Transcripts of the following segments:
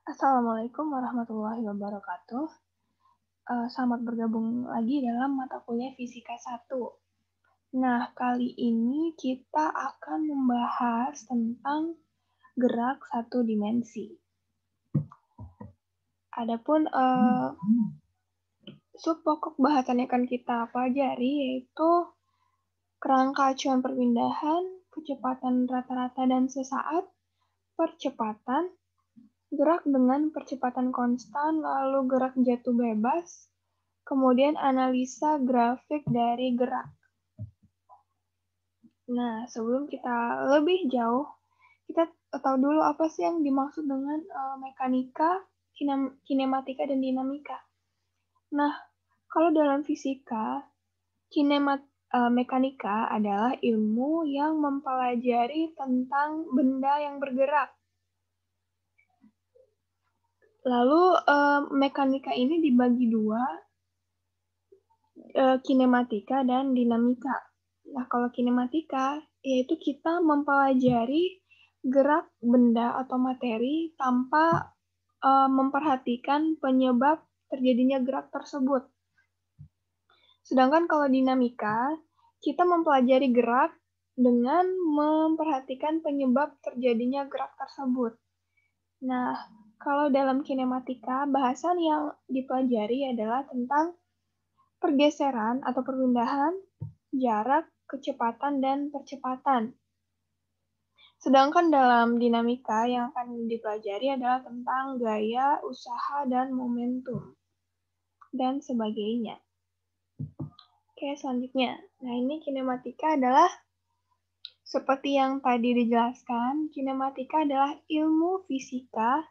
Assalamualaikum warahmatullahi wabarakatuh. Selamat bergabung lagi dalam mata kuliah Fisika 1. Nah, kali ini kita akan membahas tentang gerak satu dimensi. Adapun sub pokok bahasan yang akan kita pelajari yaitu kerangka acuan perpindahan, kecepatan rata-rata dan sesaat, percepatan, gerak dengan percepatan konstan, lalu gerak jatuh bebas, kemudian analisa grafik dari gerak. Nah, sebelum kita lebih jauh, kita tahu dulu apa sih yang dimaksud dengan mekanika, kinematika, dan dinamika. Nah, kalau dalam fisika, mekanika adalah ilmu yang mempelajari tentang benda yang bergerak. Lalu mekanika ini dibagi dua, kinematika dan dinamika. Nah, kalau kinematika, yaitu kita mempelajari gerak benda atau materi tanpa memperhatikan penyebab terjadinya gerak tersebut. Sedangkan kalau dinamika, kita mempelajari gerak dengan memperhatikan penyebab terjadinya gerak tersebut. Nah, kalau dalam kinematika, bahasan yang dipelajari adalah tentang pergeseran atau perpindahan, jarak, kecepatan, dan percepatan. Sedangkan dalam dinamika yang akan dipelajari adalah tentang gaya, usaha, dan momentum, dan sebagainya. Oke, selanjutnya. Nah, ini kinematika adalah seperti yang tadi dijelaskan, kinematika adalah ilmu fisika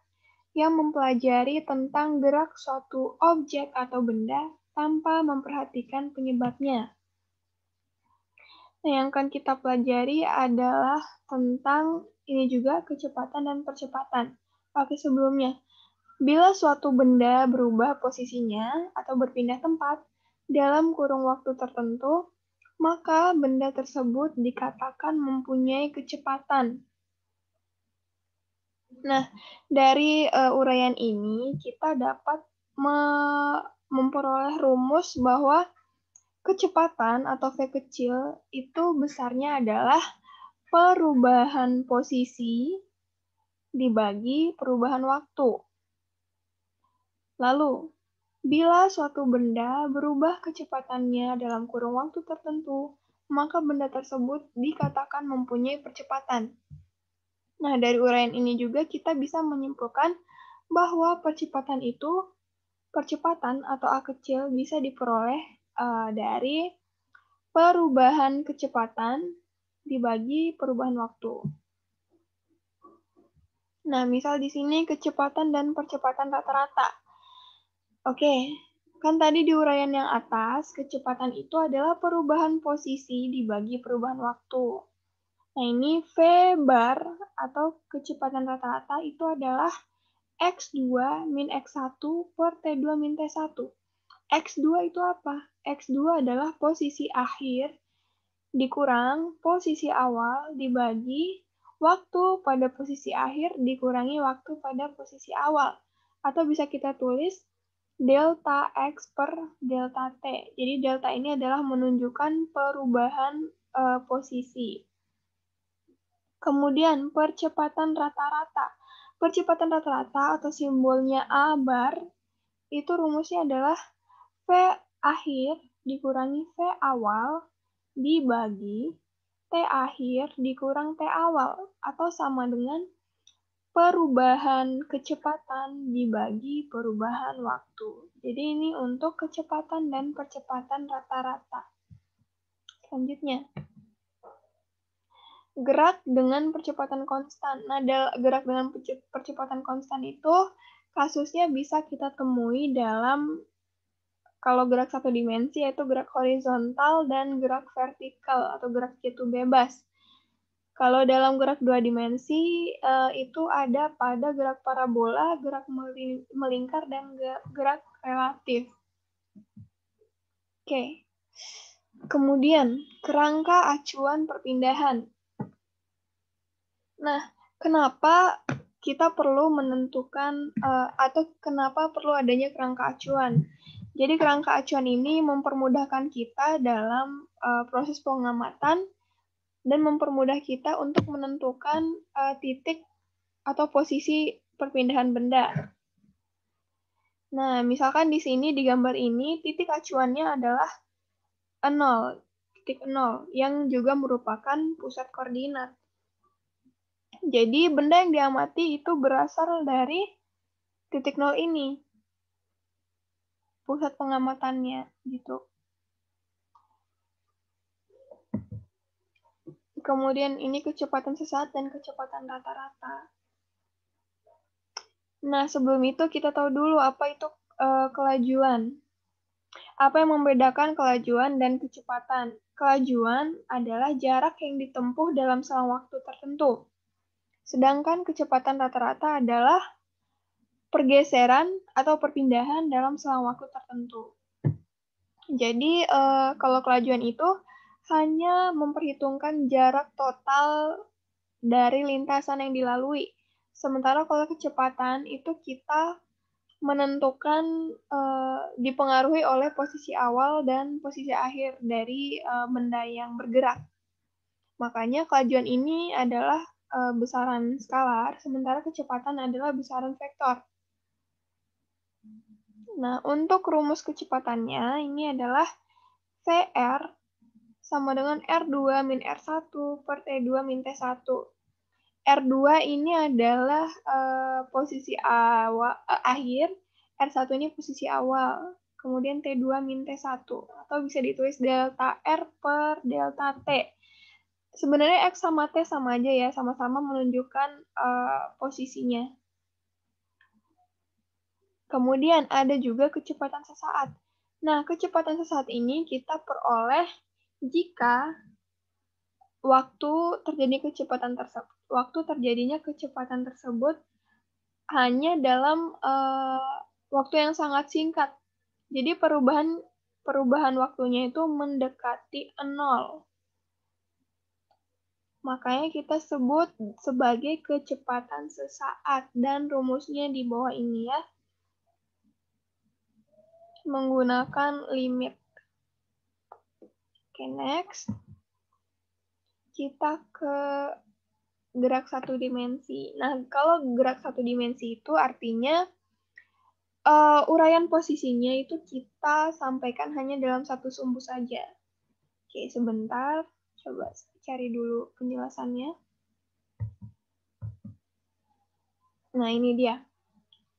yang mempelajari tentang gerak suatu objek atau benda tanpa memperhatikan penyebabnya. Nah, yang akan kita pelajari adalah tentang ini juga kecepatan dan percepatan. Oke, sebelumnya, bila suatu benda berubah posisinya atau berpindah tempat dalam kurung waktu tertentu, maka benda tersebut dikatakan mempunyai kecepatan. Nah, dari uraian ini kita dapat memperoleh rumus bahwa kecepatan atau V kecil itu besarnya adalah perubahan posisi dibagi perubahan waktu. Lalu, bila suatu benda berubah kecepatannya dalam kurun waktu tertentu, maka benda tersebut dikatakan mempunyai percepatan. Nah, dari uraian ini juga kita bisa menyimpulkan bahwa percepatan atau A kecil bisa diperoleh dari perubahan kecepatan dibagi perubahan waktu. Nah, misal di sini kecepatan dan percepatan rata-rata. Oke, kan tadi di uraian yang atas, kecepatan itu adalah perubahan posisi dibagi perubahan waktu. Nah, ini V bar atau kecepatan rata-rata itu adalah X2 min X1 per T2 min T1. X2 itu apa? X2 adalah posisi akhir dikurang posisi awal dibagi waktu pada posisi akhir dikurangi waktu pada posisi awal. Atau bisa kita tulis delta X per delta T. Jadi delta ini adalah menunjukkan perubahan posisi. Kemudian percepatan rata-rata. Percepatan rata-rata atau simbolnya A bar itu rumusnya adalah V akhir dikurangi V awal dibagi T akhir dikurang T awal atau sama dengan perubahan kecepatan dibagi perubahan waktu. Jadi ini untuk kecepatan dan percepatan rata-rata. Selanjutnya, gerak dengan percepatan konstan. Nah, gerak dengan percepatan konstan itu kasusnya bisa kita temui dalam kalau gerak satu dimensi yaitu gerak horizontal dan gerak vertikal atau gerak jatuh bebas. Kalau dalam gerak dua dimensi itu ada pada gerak parabola, gerak melingkar, dan gerak relatif. Oke. Kemudian kerangka acuan perpindahan. Nah, kenapa kita perlu menentukan atau kenapa perlu adanya kerangka acuan. Jadi kerangka acuan ini mempermudahkan kita dalam proses pengamatan dan mempermudah kita untuk menentukan titik atau posisi perpindahan benda. Nah, misalkan di sini di gambar ini titik acuannya adalah 0, titik 0, yang juga merupakan pusat koordinat. Jadi benda yang diamati itu berasal dari titik 0 ini, pusat pengamatannya, gitu. Kemudian ini kecepatan sesat dan kecepatan rata-rata. Nah, sebelum itu kita tahu dulu apa itu kelajuan. Apa yang membedakan kelajuan dan kecepatan? Kelajuan adalah jarak yang ditempuh dalam selang waktu tertentu. Sedangkan kecepatan rata-rata adalah pergeseran atau perpindahan dalam selang waktu tertentu. Jadi, kalau kelajuan itu hanya memperhitungkan jarak total dari lintasan yang dilalui. Sementara kalau kecepatan itu kita menentukan dipengaruhi oleh posisi awal dan posisi akhir dari benda yang bergerak. Makanya kelajuan ini adalah besaran skalar, sementara kecepatan adalah besaran vektor. Nah, untuk rumus kecepatannya ini adalah VR sama dengan R2 min R1 per T2 min T1. R2 ini adalah posisi awal, akhir, R1 ini posisi awal, kemudian T2 min T1, atau bisa ditulis delta R per delta T. Sebenarnya X sama T sama aja ya, sama-sama menunjukkan posisinya. Kemudian ada juga kecepatan sesaat. Nah, kecepatan sesaat ini kita peroleh jika waktu terjadinya kecepatan tersebut hanya dalam waktu yang sangat singkat. Jadi perubahan waktunya itu mendekati 0. Makanya kita sebut sebagai kecepatan sesaat dan rumusnya di bawah ini ya. Menggunakan limit. Oke, next. Kita ke gerak satu dimensi. Nah, kalau gerak satu dimensi itu artinya uraian posisinya itu kita sampaikan hanya dalam satu sumbu saja. Oke, sebentar. Coba cari dulu penjelasannya. Nah, ini dia.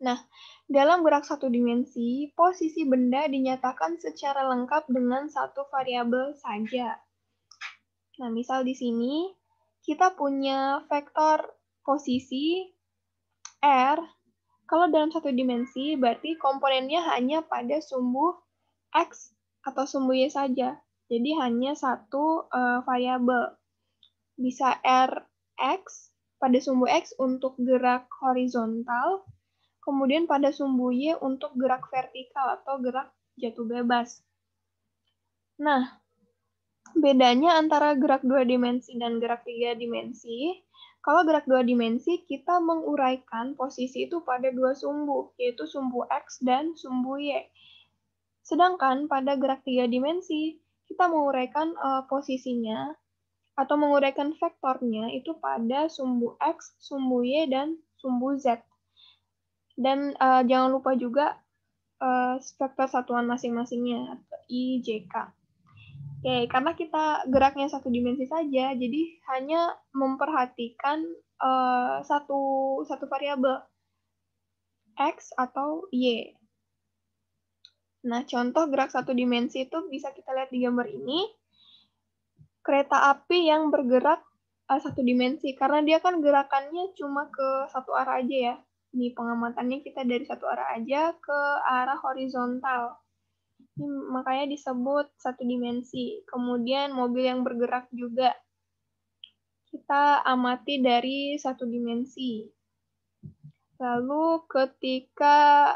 Nah, dalam gerak satu dimensi, posisi benda dinyatakan secara lengkap dengan satu variabel saja. Nah, misal di sini kita punya vektor posisi R. Kalau dalam satu dimensi, berarti komponennya hanya pada sumbu X atau sumbu Y saja. Jadi hanya satu variabel. Bisa Rx pada sumbu X untuk gerak horizontal, kemudian pada sumbu Y untuk gerak vertikal atau gerak jatuh bebas. Nah, bedanya antara gerak 2 dimensi dan gerak 3 dimensi, kalau gerak 2 dimensi kita menguraikan posisi itu pada dua sumbu, yaitu sumbu X dan sumbu Y. Sedangkan pada gerak 3 dimensi, kita menguraikan posisinya atau menguraikan vektornya itu pada sumbu X, sumbu Y, dan sumbu Z. Dan jangan lupa juga vektor satuan masing-masingnya, atau I, J, K. Oke, karena kita geraknya satu dimensi saja, jadi hanya memperhatikan satu variabel, X atau Y. Nah, contoh gerak satu dimensi itu bisa kita lihat di gambar ini. Kereta api yang bergerak satu dimensi, karena dia kan gerakannya cuma ke satu arah aja ya. Ini pengamatannya kita dari satu arah aja ke arah horizontal. Ini makanya disebut satu dimensi. Kemudian mobil yang bergerak juga kita amati dari satu dimensi. Lalu ketika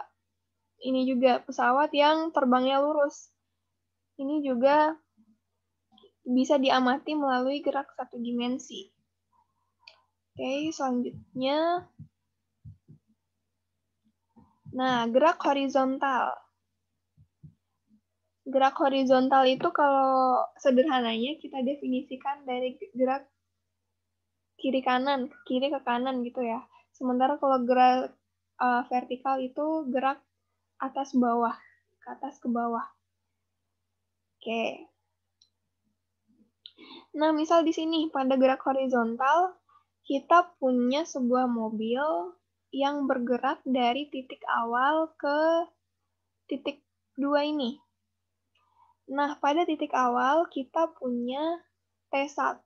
ini juga pesawat yang terbangnya lurus. Ini juga bisa diamati melalui gerak satu dimensi. Oke, selanjutnya Nah, gerak horizontal. Gerak horizontal itu kalau sederhananya kita definisikan dari gerak kiri ke kanan gitu ya. Sementara kalau gerak vertikal itu gerak atas bawah, ke atas ke bawah. Oke. Nah, misal di sini pada gerak horizontal, kita punya sebuah mobil yang bergerak dari titik awal ke titik 2 ini. Nah, pada titik awal kita punya T1,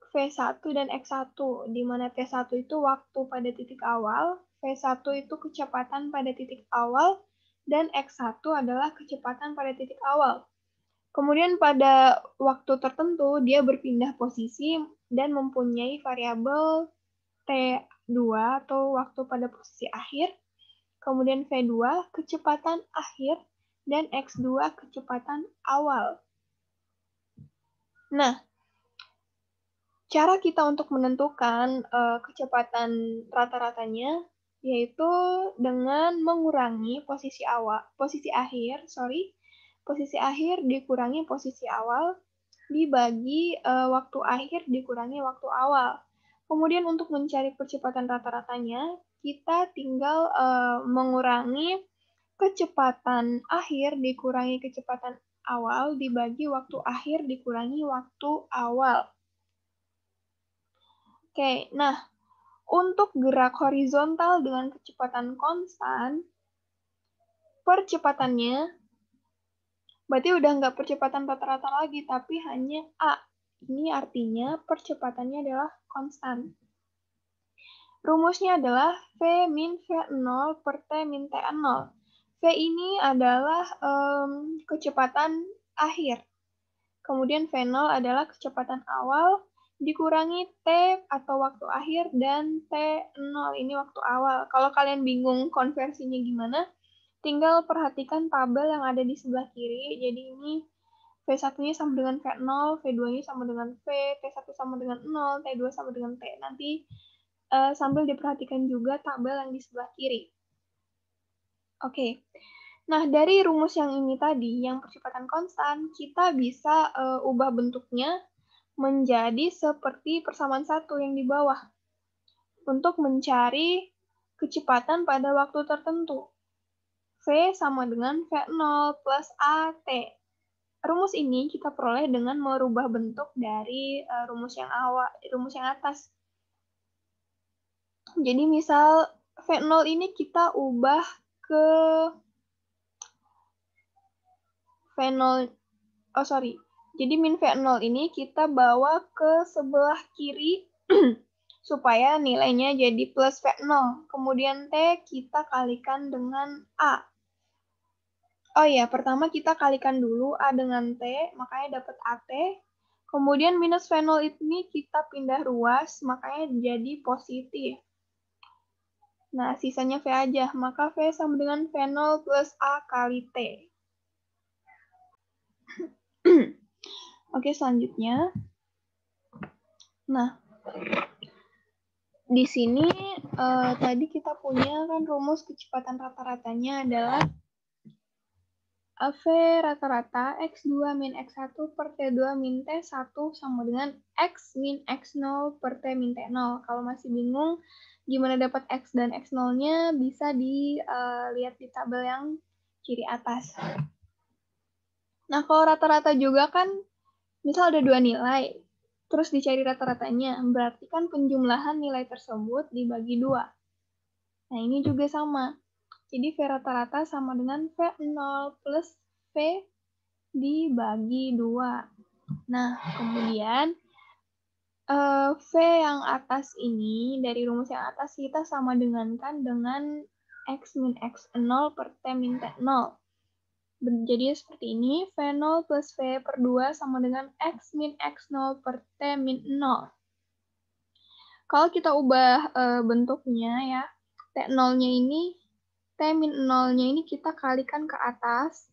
V1, dan X1, di mana T1 itu waktu pada titik awal, V1 itu kecepatan pada titik awal, dan X1 adalah kecepatan pada titik awal. Kemudian pada waktu tertentu, dia berpindah posisi dan mempunyai variabel T2 atau waktu pada posisi akhir, kemudian V2 kecepatan akhir, dan X2 kecepatan awal. Nah, cara kita untuk menentukan kecepatan rata-ratanya yaitu dengan mengurangi posisi akhir dikurangi posisi awal dibagi waktu akhir dikurangi waktu awal. Kemudian untuk mencari percepatan rata-ratanya, kita tinggal mengurangi kecepatan akhir dikurangi kecepatan awal dibagi waktu akhir dikurangi waktu awal. Oke, nah untuk gerak horizontal dengan kecepatan konstan, percepatannya berarti udah nggak percepatan rata-rata lagi, tapi hanya A. Ini artinya percepatannya adalah konstan. Rumusnya adalah V min V0 per T min T0. V ini adalah kecepatan akhir. Kemudian V0 adalah kecepatan awal, dikurangi T atau waktu akhir, dan T0 ini waktu awal. Kalau kalian bingung konversinya gimana, tinggal perhatikan tabel yang ada di sebelah kiri. Jadi ini V1-nya sama dengan V0, V2-nya sama dengan V, T1 sama dengan 0, T2 sama dengan T. Nanti sambil diperhatikan juga tabel yang di sebelah kiri. Oke. Nah, dari rumus yang ini tadi, yang percepatan konstan, kita bisa ubah bentuknya menjadi seperti persamaan satu yang di bawah untuk mencari kecepatan pada waktu tertentu. V sama dengan V0 plus AT. Rumus ini kita peroleh dengan merubah bentuk dari rumus yang atas. Jadi misal V0 ini kita ubah ke V0, jadi min V0 ini kita bawa ke sebelah kiri supaya nilainya jadi plus V0. Kemudian T kita kalikan dengan A. Oh iya, pertama kita kalikan dulu A dengan T, makanya dapat AT. Kemudian minus V0 ini kita pindah ruas, makanya jadi positif. Nah, sisanya V aja, maka V sama dengan V0 plus A kali T. Oke, selanjutnya. Nah, di sini tadi kita punya kan rumus kecepatan rata-ratanya adalah V rata-rata X2 min X1 per T2 min T1 sama dengan X min X0 per T min T0. Kalau masih bingung gimana dapat X dan X0-nya, bisa dilihat di tabel yang kiri atas. Nah, kalau rata-rata juga kan, misal ada dua nilai, terus dicari rata-ratanya, berarti kan penjumlahan nilai tersebut dibagi 2. Nah, ini juga sama. Jadi V rata-rata sama dengan V0 plus V dibagi 2. Nah, kemudian V yang atas ini, dari rumus yang atas kita sama dengankan dengan X min X0 per T min T0. Jadi seperti ini, V0 plus V per 2 sama dengan X min X0 per T min 0. Kalau kita ubah bentuknya ya, T0-nya ini, T min 0-nya ini kita kalikan ke atas,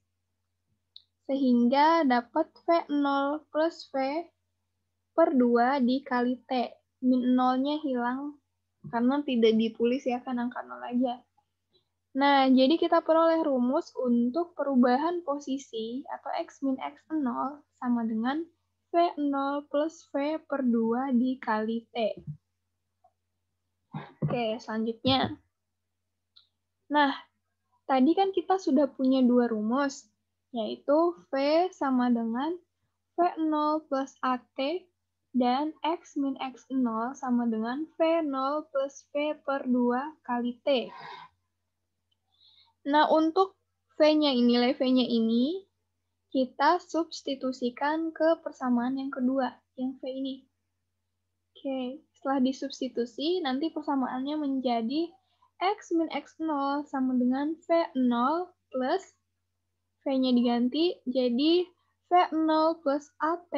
sehingga dapat V0 plus V per 2 dikali T. Min 0-nya hilang, karena tidak ditulis ya, kan angka 0 aja. Nah, jadi kita peroleh rumus untuk perubahan posisi atau X min X0 sama dengan V0 plus V per 2 dikali T. Oke, selanjutnya. Nah, tadi kan kita sudah punya dua rumus, yaitu V sama dengan V0 plus AT dan X min X0 sama dengan V0 plus V per 2 kali T. Nah, untuk V-nya ini, nilai V-nya ini, kita substitusikan ke persamaan yang kedua, yang V ini. Oke, setelah disubstitusi, nanti persamaannya menjadi X min X0 sama dengan V0 plus V-nya diganti, jadi V0 plus AT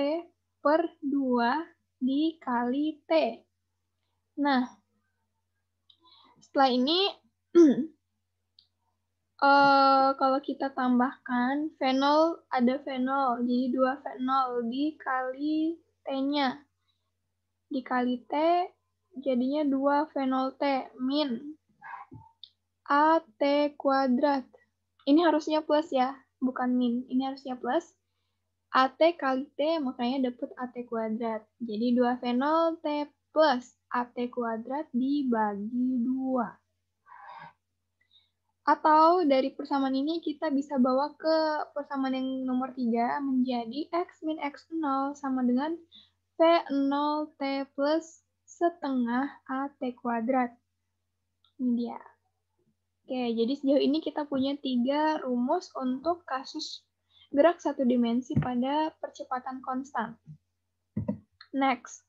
per 2 dikali T. Nah, setelah ini, kalau kita tambahkan V0, ada V0, jadi 2 V0 dikali T-nya. Dikali T, jadinya 2 V0T min AT kuadrat. Ini harusnya plus ya, bukan min. Ini harusnya plus. AT kali T, makanya dapat AT kuadrat. Jadi 2 V0T plus AT kuadrat dibagi 2. Atau dari persamaan ini kita bisa bawa ke persamaan yang nomor 3 menjadi X min X0 sama dengan V0T plus setengah AT kuadrat. Ini dia. Oke, jadi sejauh ini kita punya 3 rumus untuk kasus gerak satu dimensi pada percepatan konstan. Next.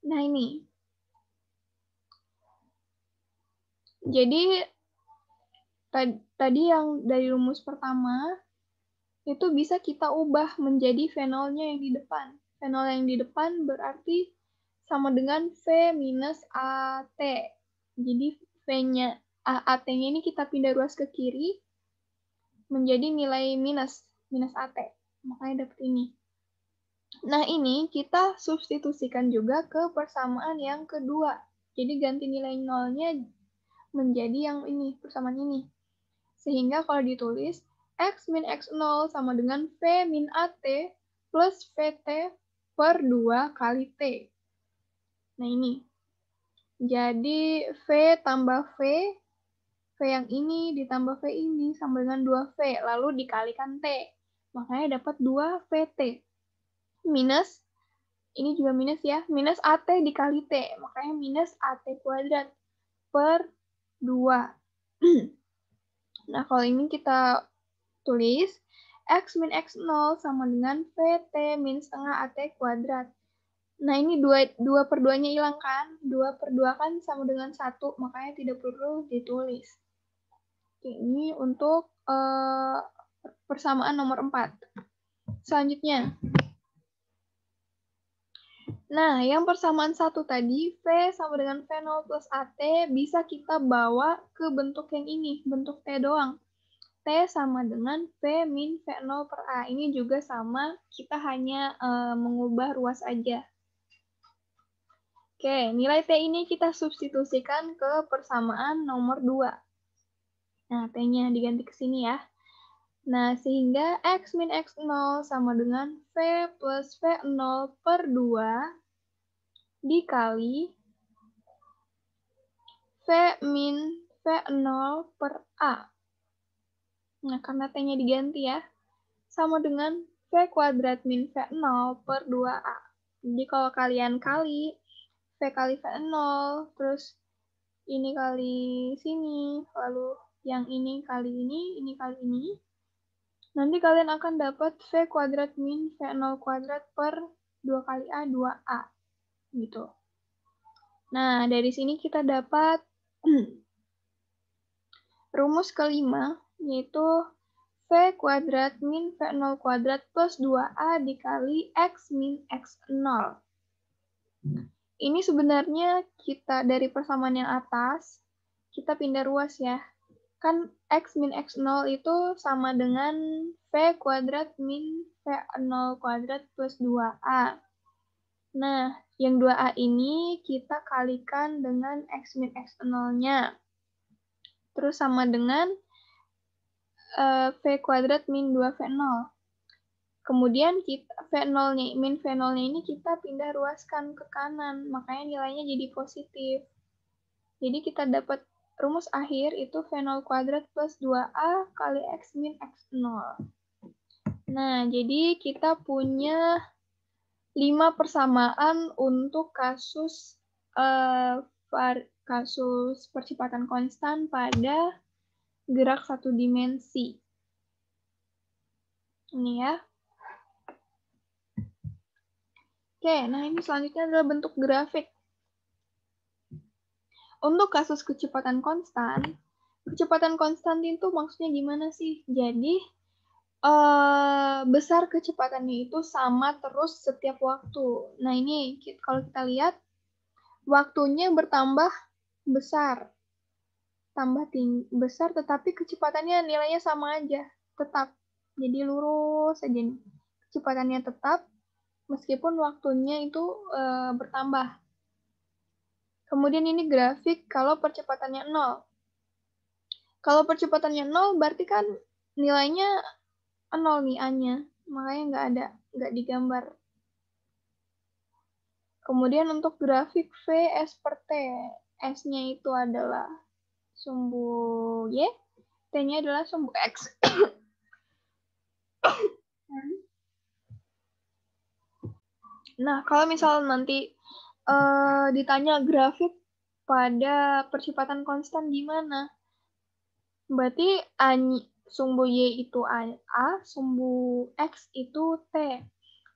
Nah ini. Jadi tadi yang dari rumus pertama, itu bisa kita ubah menjadi V0-nya yang di depan. V0 yang di depan berarti sama dengan V minus AT. Jadi V-nya, AT-nya ini kita pindah ruas ke kiri, menjadi nilai minus AT. Makanya dapat ini. Nah ini kita substitusikan juga ke persamaan yang kedua. Jadi ganti nilai nolnya menjadi yang ini, persamaan ini. Sehingga kalau ditulis, X min X0 sama dengan V min AT plus VT per 2 kali T. Nah ini. Jadi V tambah V yang ini ditambah V ini sama dengan 2V, lalu dikalikan T. Makanya dapat 2VT. Minus, ini juga minus ya, minus AT dikali T. Makanya minus AT kuadrat per 2. Nah, kalau ini kita tulis X min X0 sama dengan VT min setengah AT kuadrat. Nah, ini 2 per 2-nya hilang kan? 2 per 2 kan sama dengan 1, makanya tidak perlu ditulis. Oke, ini untuk persamaan nomor 4. Selanjutnya. Nah, yang persamaan 1 tadi, V sama dengan V0 plus AT, bisa kita bawa ke bentuk yang ini, bentuk T doang. T sama dengan V min V0 per A. Ini juga sama, kita hanya mengubah ruas aja. Oke, nilai T ini kita substitusikan ke persamaan nomor 2. Nah, T-nya diganti ke sini ya. Nah, sehingga X min X0 sama dengan V plus V0 per 2 dikali V min V0 per A. Nah, karena T-nya diganti ya, sama dengan V kuadrat min V0 per 2A. Jadi kalau kalian kali V kali V0, terus ini kali sini, lalu yang ini kali ini kali ini, nanti kalian akan dapat V kuadrat min V0 kuadrat per 2 kali A, 2A. Gitu. Nah, dari sini kita dapat rumus kelima, yaitu V kuadrat min V0 kuadrat plus 2A dikali X min X0. Ini sebenarnya kita dari persamaan yang atas, kita pindah ruas ya. Kan X min X0 itu sama dengan V kuadrat min V0 kuadrat plus 2A. Nah, yang 2A ini kita kalikan dengan X min X0-nya. Terus sama dengan V kuadrat min 2V0. Kemudian kita V0-nya, min V0-nya ini kita pindah ruaskan ke kanan, makanya nilainya jadi positif. Jadi kita dapat rumus akhir itu V0 kuadrat plus 2A kali X min X0. Nah, jadi kita punya 5 persamaan untuk kasus percepatan konstan pada gerak satu dimensi. Ini ya. Oke, nah ini selanjutnya adalah bentuk grafik. Untuk kasus kecepatan konstan itu maksudnya gimana sih? Jadi, besar kecepatannya itu sama terus setiap waktu. Nah ini, kalau kita lihat, waktunya bertambah besar. Tambah besar, tetapi kecepatannya nilainya sama aja. Tetap. Jadi lurus aja nih. Kecepatannya tetap, meskipun waktunya itu bertambah. Kemudian ini grafik kalau percepatannya 0. Kalau percepatannya 0, berarti kan nilainya 0 nih A-nya. Makanya nggak digambar. Kemudian untuk grafik V S per T. S-nya itu adalah sumbu Y, T-nya adalah sumbu X. Nah, kalau misalnya nanti ditanya grafik pada percepatan konstan gimana? Berarti sumbu Y itu A, sumbu X itu T.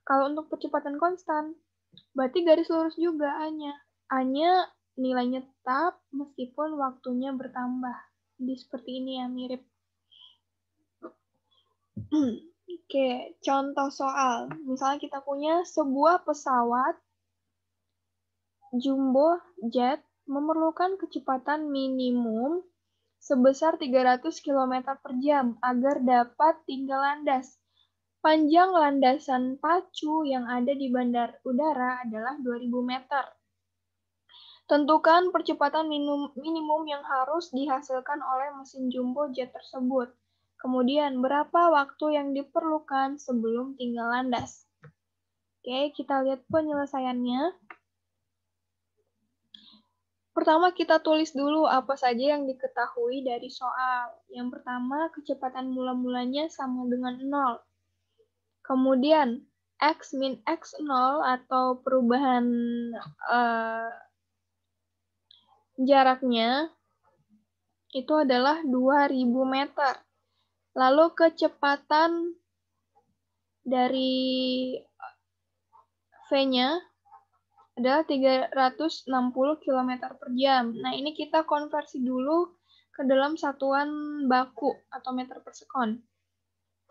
Kalau untuk percepatan konstan, berarti garis lurus juga A-nya. A-nya nilainya tetap meskipun waktunya bertambah. Jadi seperti ini ya, mirip. Oke, contoh soal. Misalnya kita punya sebuah pesawat jumbo jet memerlukan kecepatan minimum sebesar 300 km per jam agar dapat tinggal landas. Panjang landasan pacu yang ada di bandar udara adalah 2000 meter. Tentukan percepatan minimum yang harus dihasilkan oleh mesin jumbo jet tersebut. Kemudian, berapa waktu yang diperlukan sebelum tinggal landas? Oke, kita lihat penyelesaiannya. Pertama, kita tulis dulu apa saja yang diketahui dari soal. Yang pertama, kecepatan mula-mulanya sama dengan 0. Kemudian, X min X0 atau perubahan jaraknya itu adalah 2000 meter. Lalu kecepatan dari V-nya adalah 360 km per jam. Nah, ini kita konversi dulu ke dalam satuan baku atau meter per sekon.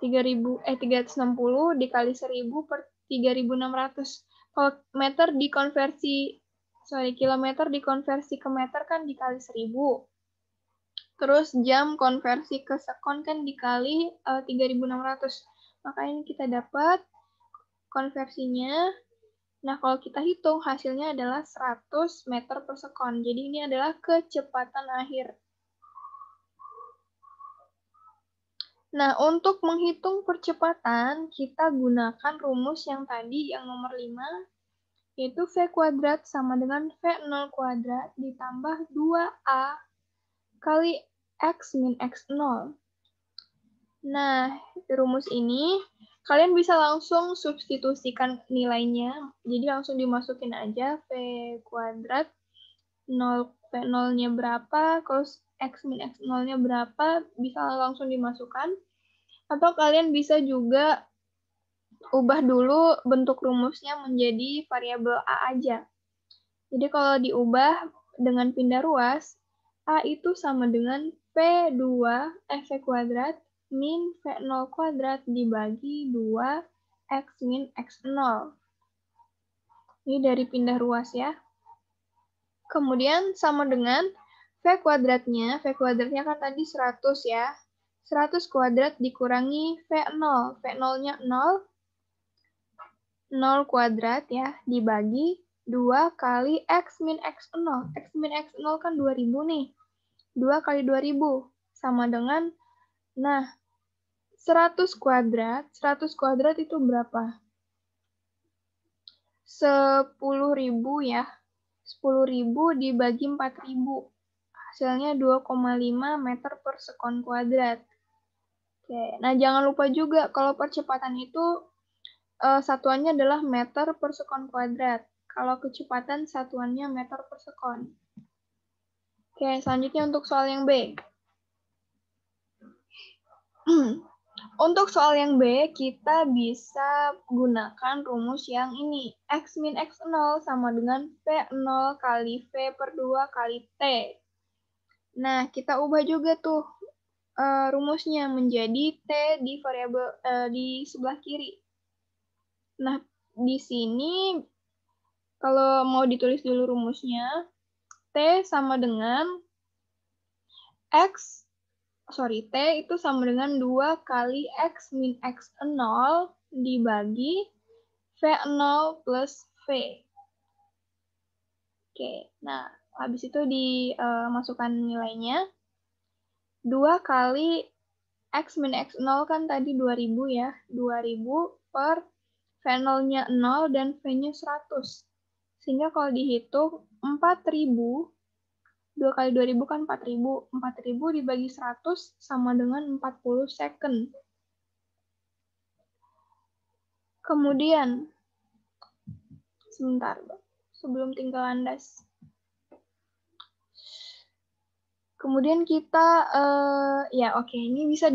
360 dikali 1000 per 3600. Kalau kilometer dikonversi ke meter kan dikali 1000. Terus jam konversi ke sekon kan dikali 3600. Maka ini kita dapat konversinya. Nah, kalau kita hitung hasilnya adalah 100 meter per sekon. Jadi ini adalah kecepatan akhir. Nah, untuk menghitung percepatan, kita gunakan rumus yang tadi, yang nomor 5, yaitu V kuadrat sama dengan V0 kuadrat ditambah 2A kali X min X0. Nah, rumus ini kalian bisa langsung substitusikan nilainya. Jadi langsung dimasukin aja V kuadrat, V0-nya berapa, terus X min X0-nya berapa, bisa langsung dimasukkan. Atau kalian bisa juga ubah dulu bentuk rumusnya menjadi variabel A aja. Jadi kalau diubah dengan pindah ruas, A itu sama dengan V kuadrat min V0 kuadrat dibagi 2 X min X0. Ini dari pindah ruas ya. Kemudian sama dengan V kuadratnya kan tadi 100 ya. 100 kuadrat dikurangi V0. V0-nya 0. 0 kuadrat ya, dibagi 2 kali X min X0. X min X0 kan 2000 nih. 2 kali 2000 sama dengan, nah, 100 kuadrat itu berapa? 10.000 ya. 10.000 dibagi 4.000. Hasilnya 2,5 meter per sekon kuadrat. Oke, nah jangan lupa juga kalau percepatan itu satuannya adalah meter per sekon kuadrat. Kalau kecepatan satuannya meter per sekon. Oke, selanjutnya untuk soal yang B. Untuk soal yang B, kita bisa gunakan rumus yang ini. X min X0 sama dengan V0 kali V per 2 kali T. Nah, kita ubah juga tuh rumusnya menjadi T di variabel di sebelah kiri. Nah, di sini kalau mau ditulis dulu rumusnya, T sama dengan T itu sama dengan 2 kali X min X0 dibagi V0 plus V. Oke, nah habis itu dimasukkan nilainya. 2 kali X min X0 kan tadi 2000 ya. 2000 per V0-nya 0 dan V-nya 100. Sehingga kalau dihitung 4000, 2 kali 2000 kan 4000. 4000 dibagi 100 sama dengan 40 second. Kemudian, sebentar, sebelum tinggal landas. Kemudian kita, ini bisa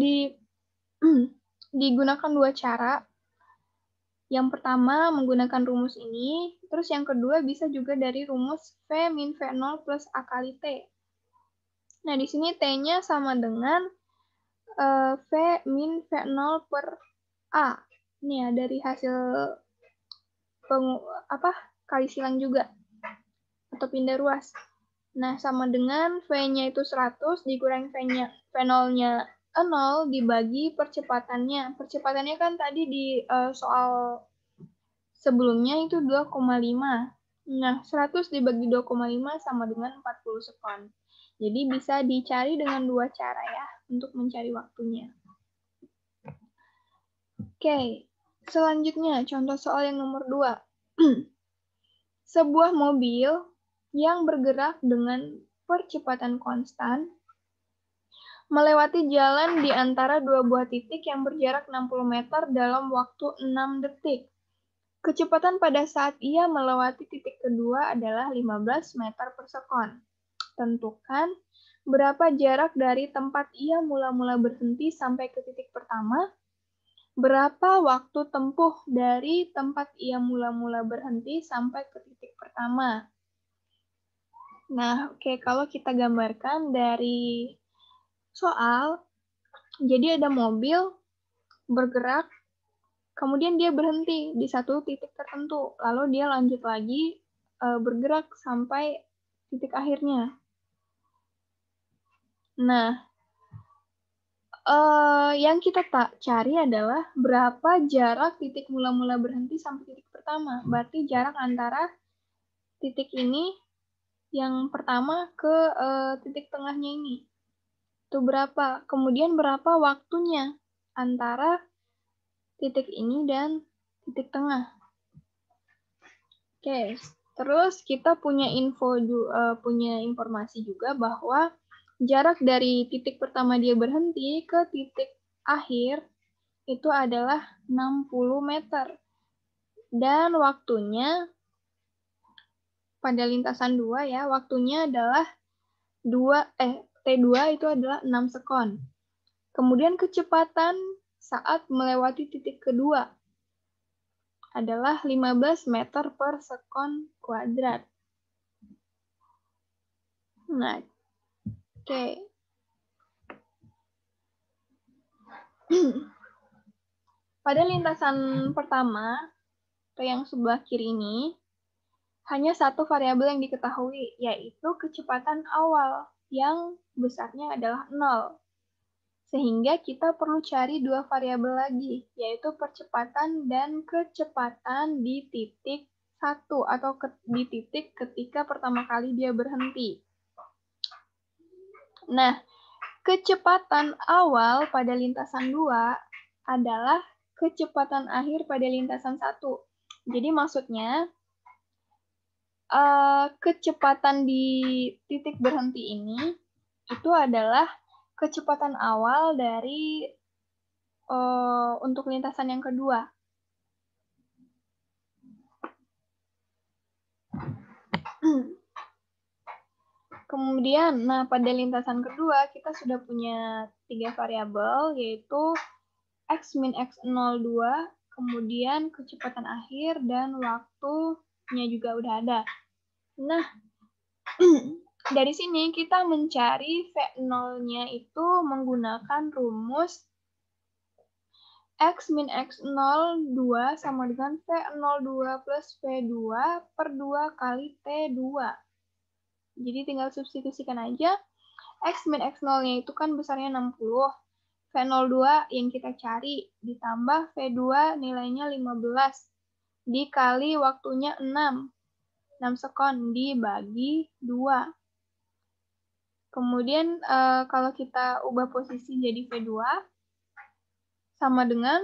digunakan dua cara. Yang pertama menggunakan rumus ini, terus yang kedua bisa juga dari rumus V min V0 plus A kali T. Nah, di sini T-nya sama dengan V min V0 per A. Ini ya, dari hasil kali silang juga, atau pindah ruas. Nah, sama dengan V-nya itu 100, dikurangi V0-nya 0, dibagi percepatannya. Percepatannya kan tadi di soal sebelumnya itu 2,5. Nah, 100 dibagi 2,5 sama dengan 40 sekon. Jadi bisa dicari dengan dua cara ya, untuk mencari waktunya. Oke, selanjutnya contoh soal yang nomor 2. Sebuah mobil yang bergerak dengan percepatan konstan melewati jalan di antara dua buah titik yang berjarak 60 meter dalam waktu 6 detik. Kecepatan pada saat ia melewati titik kedua adalah 15 meter per sekon. Tentukan berapa jarak dari tempat ia mula-mula berhenti sampai ke titik pertama. Berapa waktu tempuh dari tempat ia mula-mula berhenti sampai ke titik pertama. Nah, oke, kalau kita gambarkan dari soal, jadi ada mobil bergerak, kemudian dia berhenti di satu titik tertentu, lalu dia lanjut lagi bergerak sampai titik akhirnya. Nah, yang kita cari adalah berapa jarak titik mula-mula berhenti sampai titik pertama. Berarti jarak antara titik ini yang pertama ke titik tengahnya ini. Itu berapa? Kemudian berapa waktunya antara titik ini dan titik tengah. Oke, terus kita punya informasi juga bahwa jarak dari titik pertama dia berhenti ke titik akhir itu adalah 60 meter. Dan waktunya pada lintasan 2 ya, waktunya adalah T2 itu adalah 6 sekon. Kemudian kecepatan saat melewati titik kedua adalah 15 meter per sekon kuadrat. Nah, oke. Pada lintasan pertama, atau yang sebelah kiri ini, hanya satu variabel yang diketahui, yaitu kecepatan awal, yang besarnya adalah 0. Sehingga kita perlu cari dua variabel lagi, yaitu percepatan dan kecepatan di titik 1, atau di titik ketika pertama kali dia berhenti. Nah, kecepatan awal pada lintasan 2 adalah kecepatan akhir pada lintasan 1. Jadi maksudnya, kecepatan di titik berhenti ini itu adalah kecepatan awal dari untuk lintasan yang kedua. Kemudian, nah pada lintasan kedua kita sudah punya 3 variabel, yaitu x min x02, kemudian kecepatan akhir, dan waktunya juga udah ada. Nah, dari sini kita mencari V0-nya itu menggunakan rumus x min x02 sama dengan V02 plus V2 per 2 kali T2. Jadi tinggal substitusikan aja. X min x0-nya itu kan besarnya 60. V02 yang kita cari ditambah V2 nilainya 15 dikali waktunya 6 sekon dibagi 2. Kemudian kalau kita ubah posisi jadi V2 sama dengan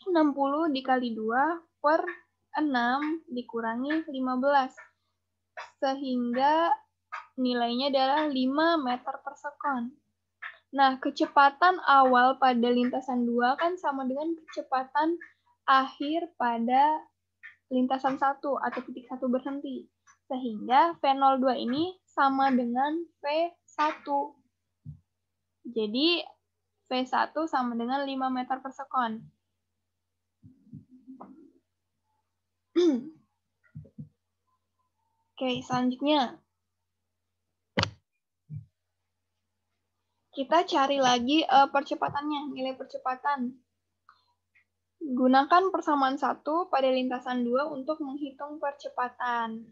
60 dikali 2 per 6 dikurangi 15. Sehingga nilainya adalah 5 meter per sekon. Nah, kecepatan awal pada lintasan 2 kan sama dengan kecepatan akhir pada lintasan 1 atau titik 1 berhenti. Sehingga V02 ini sama dengan V1. Jadi, V1 sama dengan 5 meter per sekon. Oke, selanjutnya. Kita cari lagi percepatannya, nilai percepatan. Gunakan persamaan 1 pada lintasan 2 untuk menghitung percepatan.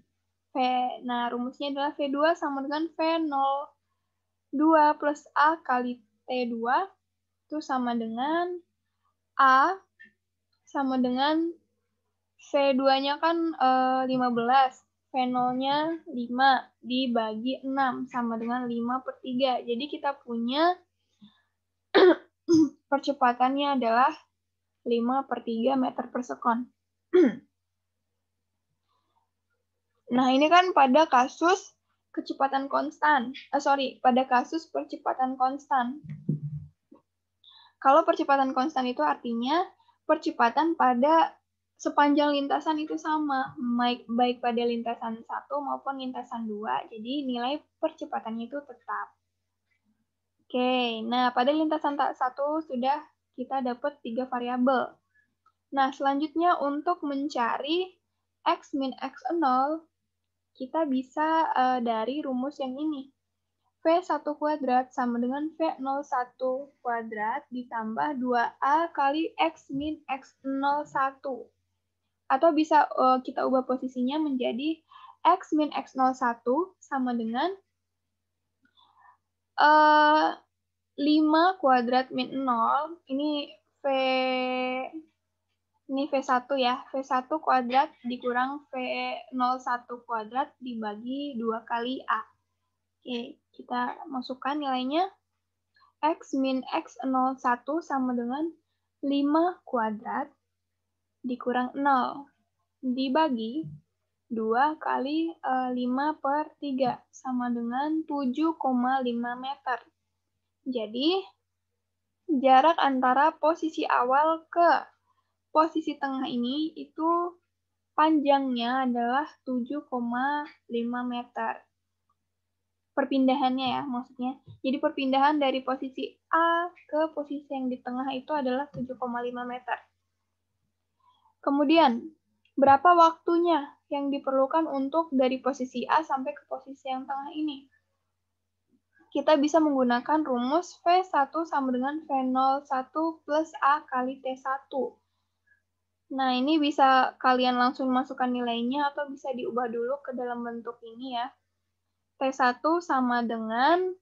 Nah, rumusnya adalah V2 sama dengan V02 plus A kali T2. Itu sama dengan A sama dengan V2-nya kan 15. V0-nya 5 dibagi 6 sama dengan 5 per 3. Jadi kita punya percepatannya adalah 5 per 3 meter per sekon. Nah, ini kan pada kasus kecepatan konstan. Pada kasus percepatan konstan. Kalau percepatan konstan itu artinya percepatan pada sepanjang lintasan itu sama, baik pada lintasan 1 maupun lintasan 2. Jadi nilai percepatannya itu tetap. Oke, nah pada lintasan 1 sudah kita dapat 3 variabel. Nah, selanjutnya untuk mencari x min x0, kita bisa dari rumus yang ini. V1 kuadrat sama dengan V01 kuadrat ditambah 2A kali X min X01. Atau bisa kita ubah posisinya menjadi X min X01 sama dengan 5 kuadrat min 0. Ini V1 ya. V1 kuadrat dikurang V01 kuadrat dibagi 2 kali A. Oke, kita masukkan nilainya. X min X01 sama dengan 5 kuadrat dikurang 0 dibagi 2 kali 5 per 3 sama dengan 7,5 meter. Jadi, jarak antara posisi awal ke posisi tengah ini itu panjangnya adalah 7,5 meter. Perpindahannya ya, maksudnya. Jadi perpindahan dari posisi A ke posisi yang di tengah itu adalah 7,5 meter. Kemudian, berapa waktunya yang diperlukan untuk dari posisi A sampai ke posisi yang tengah ini? Kita bisa menggunakan rumus V1 sama dengan V01 plus A kali T1. Nah, ini bisa kalian langsung masukkan nilainya atau bisa diubah dulu ke dalam bentuk ini ya. T1 sama dengan,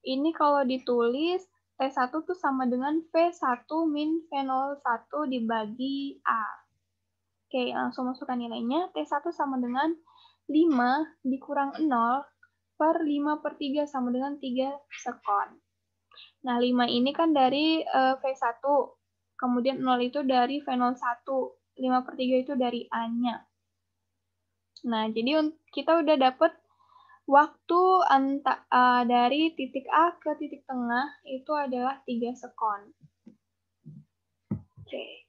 ini kalau ditulis, T1 tuh sama dengan V1 min V01 dibagi A. Oke, langsung masukkan nilainya. T1 sama dengan 5 dikurang 0 per 5 per 3 sama dengan 3 sekon. Nah, 5 ini kan dari V1. Kemudian 0 itu dari V01, 5/3 itu dari A-nya. Nah, jadi kita udah dapet waktu dari titik A ke titik tengah itu adalah 3 sekon. Oke.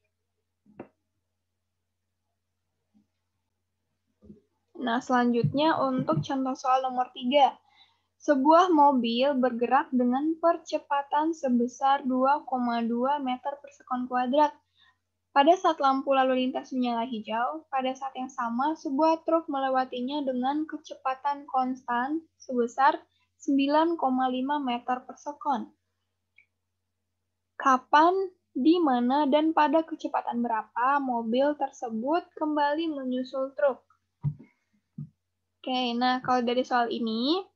Nah, selanjutnya untuk contoh soal nomor 3. Sebuah mobil bergerak dengan percepatan sebesar 2,2 meter per sekon kuadrat. Pada saat lampu lalu lintas menyala hijau, pada saat yang sama sebuah truk melewatinya dengan kecepatan konstan sebesar 9,5 meter per sekon. Kapan, di mana, dan pada kecepatan berapa mobil tersebut kembali menyusul truk? Oke, nah kalau dari soal ini,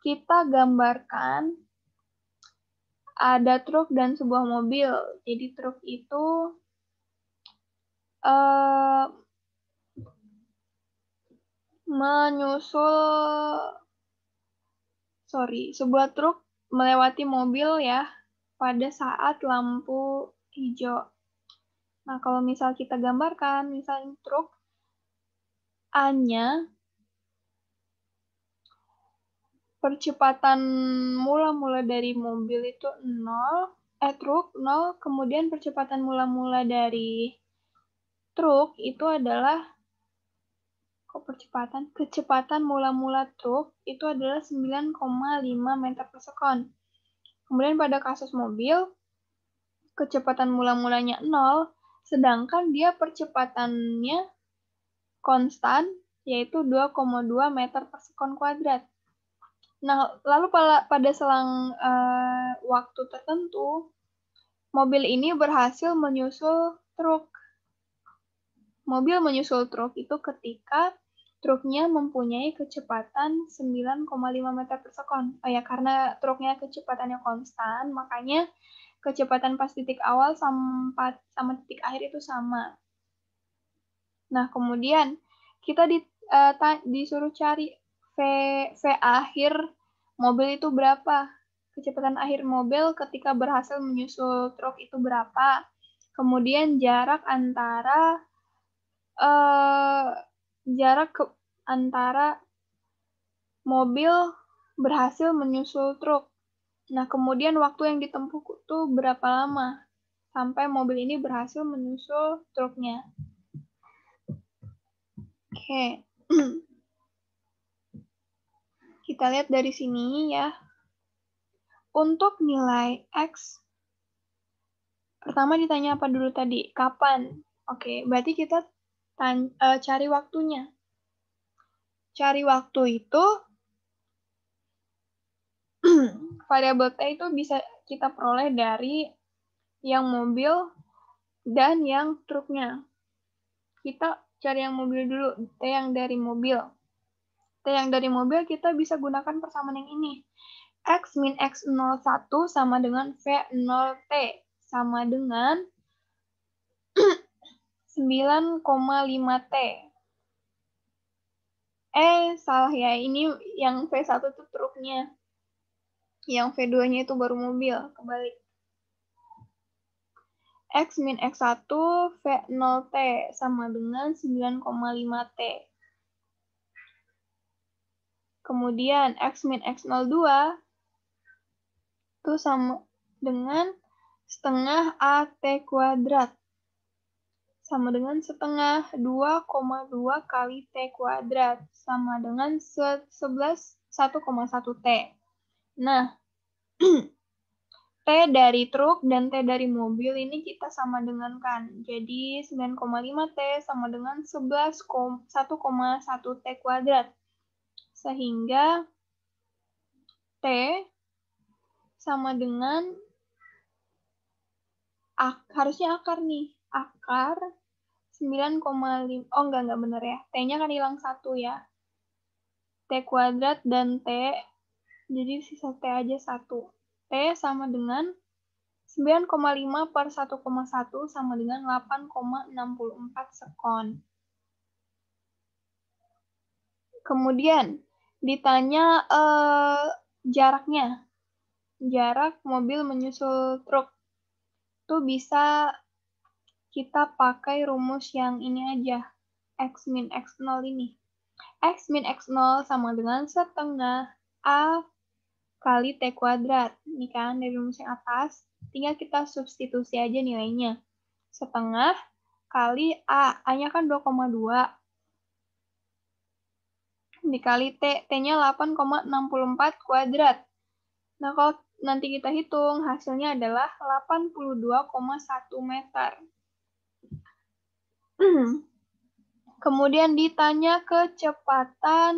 kita gambarkan ada truk dan sebuah mobil. Jadi truk itu sebuah truk melewati mobil ya pada saat lampu hijau. Nah, kalau misal kita gambarkan, misalnya truk A-nya percepatan mula-mula dari mobil itu 0, truk 0, kemudian percepatan mula-mula dari truk itu adalah kecepatan mula-mula truk itu adalah 9,5 meter per sekon. Kemudian pada kasus mobil, kecepatan mula-mulanya 0, sedangkan dia percepatannya konstan, yaitu 2,2 meter per sekon kuadrat. Nah, lalu pada selang waktu tertentu, mobil ini berhasil menyusul truk. Mobil menyusul truk itu ketika truknya mempunyai kecepatan 9,5 meter per sekon. Oh ya, karena truknya kecepatannya konstan, makanya kecepatan pas titik awal sama titik akhir itu sama. Nah, kemudian kita disuruh cari V akhir mobil itu berapa. Kecepatan akhir mobil ketika berhasil menyusul truk itu berapa. Kemudian jarak antara mobil berhasil menyusul truk. Nah, kemudian waktu yang ditempuh itu berapa lama sampai mobil ini berhasil menyusul truknya. Oke. Kita lihat dari sini ya. Untuk nilai X, pertama ditanya apa dulu tadi? Kapan? Oke, berarti kita cari waktunya. Cari waktu itu, variabel T itu bisa kita peroleh dari yang mobil dan yang truknya. Kita cari yang mobil dulu, T yang dari mobil. T yang dari mobil kita bisa gunakan persamaan yang ini. X min X01 sama dengan V0T sama dengan 9,5T. Salah ya. Ini yang V1 itu truknya. Yang V2-nya itu baru mobil. Kebalik. X min X1 V0T sama dengan 9,5T. Kemudian X min X02 itu sama dengan setengah AT kuadrat. Sama dengan setengah 2,2 kali T kuadrat. Sama dengan 1,1 T. Nah, T dari truk dan T dari mobil ini kita sama dengan kan. Jadi 9,5 T sama dengan 1,1 T kuadrat. Sehingga T sama dengan harusnya akar nih. Akar 9,5. Oh enggak benar ya. T-nya kan hilang 1 ya. T kuadrat dan T. Jadi sisa T aja 1. T sama dengan 9,5 per 1,1 sama dengan 8,64 sekon. Kemudian ditanya jaraknya. Jarak mobil menyusul truk. tuh bisa kita pakai rumus yang ini aja, X min X0 ini. X min X0 sama dengan setengah A kali T kuadrat. Ini kan dari rumus yang atas, tinggal kita substitusi aja nilainya. Setengah kali A, A-nya kan 2,2. Dikali T, T-nya 8,64 kuadrat. Nah, kalau nanti kita hitung, hasilnya adalah 82,1 meter. Kemudian ditanya kecepatan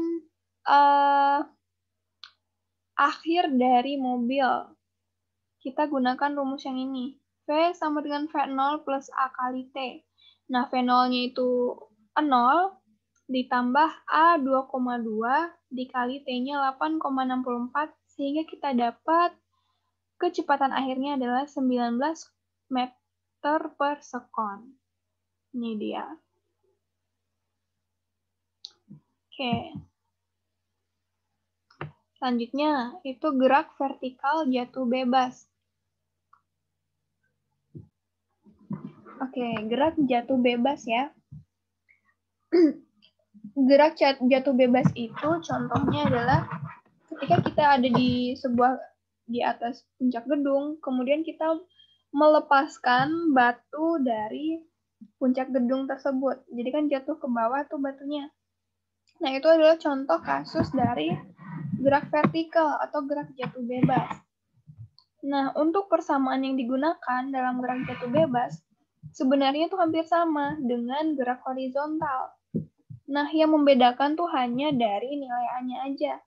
akhir dari mobil. Kita gunakan rumus yang ini. V sama dengan V0 plus A kali T. Nah, V0-nya itu 0, ditambah A 2,2, dikali T-nya 8,64, sehingga kita dapat kecepatan akhirnya adalah 19 meter per sekon. Ini dia. Oke. Selanjutnya, itu gerak vertikal jatuh bebas. Oke, gerak jatuh bebas ya. Gerak jatuh bebas itu contohnya adalah ketika kita ada di atas puncak gedung, kemudian kita melepaskan batu dari puncak gedung tersebut. Jadi kan jatuh ke bawah tuh batunya. Nah, itu adalah contoh kasus dari gerak vertikal atau gerak jatuh bebas. Nah, untuk persamaan yang digunakan dalam gerak jatuh bebas, sebenarnya itu hampir sama dengan gerak horizontal. Nah, yang membedakan tuh hanya dari nilai A-nya aja.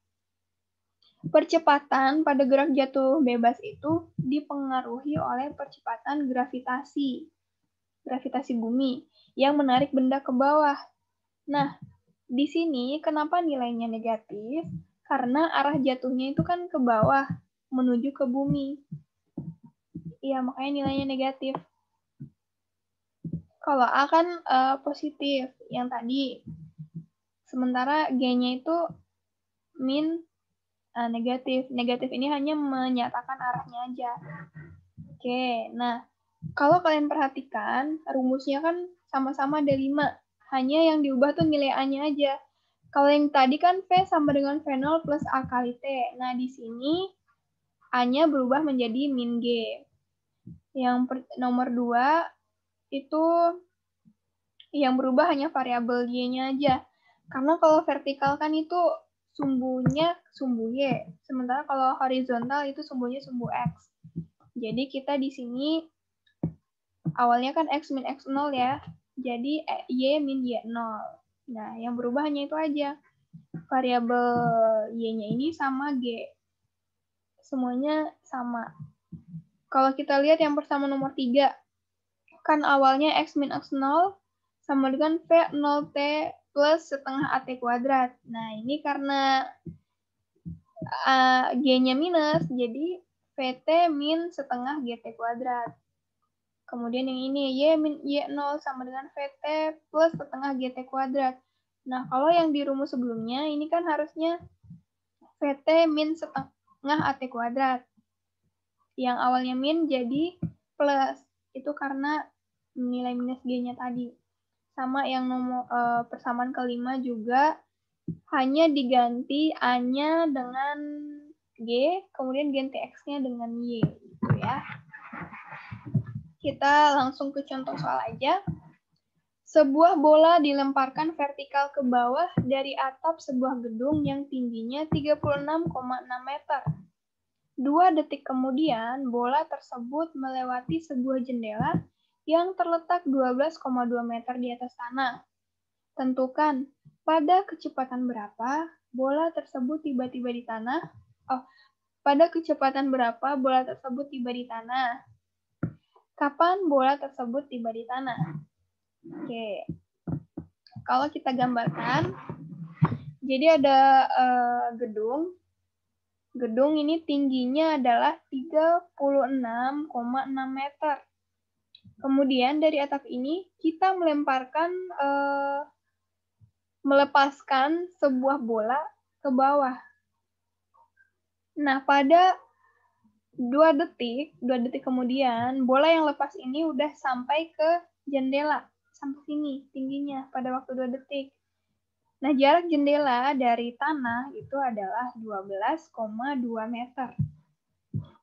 Percepatan pada gerak jatuh bebas itu dipengaruhi oleh percepatan gravitasi bumi, yang menarik benda ke bawah. Nah, di sini kenapa nilainya negatif? Karena arah jatuhnya itu kan ke bawah, menuju ke bumi. Iya, makanya nilainya negatif. Kalau A kan positif, yang tadi. Sementara G-nya itu min negatif. Negatif ini hanya menyatakan arahnya aja. Oke, nah kalau kalian perhatikan, rumusnya kan sama-sama ada 5. Hanya yang diubah tuh nilai A-nya aja. Kalau yang tadi kan V sama dengan V0 plus A kali T. Nah, di sini A-nya berubah menjadi min G. Yang nomor 2 itu yang berubah hanya variabel Y-nya aja. Karena kalau vertikal kan itu sumbunya sumbu Y. Sementara kalau horizontal itu sumbunya sumbu X. Jadi kita di sini awalnya kan X min X0 ya. Jadi Y min Y0. Nah, yang berubah hanya itu aja. Variabel Y-nya ini sama G. Semuanya sama. Kalau kita lihat yang pertama nomor 3. Kan awalnya X min X0 sama dengan V0T plus setengah AT kuadrat. Nah, ini karena G-nya minus, jadi VT min setengah GT kuadrat. Kemudian yang ini, Y min Y0 sama dengan VT plus setengah GT kuadrat. Nah, kalau yang di rumus sebelumnya, ini kan harusnya VT min setengah AT kuadrat. Yang awalnya min jadi plus. Itu karena nilai minus G-nya tadi. Sama yang nomor persamaan kelima juga hanya diganti A-nya dengan G, kemudian ganti X-nya dengan Y. Gitu ya. Kita langsung ke contoh soal aja. Sebuah bola dilemparkan vertikal ke bawah dari atap sebuah gedung yang tingginya 36,6 meter. 2 detik kemudian, bola tersebut melewati sebuah jendela yang terletak 12,2 meter di atas tanah. Tentukan pada kecepatan berapa bola tersebut tiba-tiba di tanah. Pada kecepatan berapa bola tersebut tiba di tanah. Kapan bola tersebut tiba di tanah? Oke. Kalau kita gambarkan, jadi ada gedung. Gedung ini tingginya adalah 36,6 meter. Kemudian dari atap ini kita melepaskan sebuah bola ke bawah. Nah, pada 2 detik kemudian, bola yang lepas ini udah sampai ke jendela, sampai sini tingginya pada waktu 2 detik. Nah, jarak jendela dari tanah itu adalah 12,2 meter.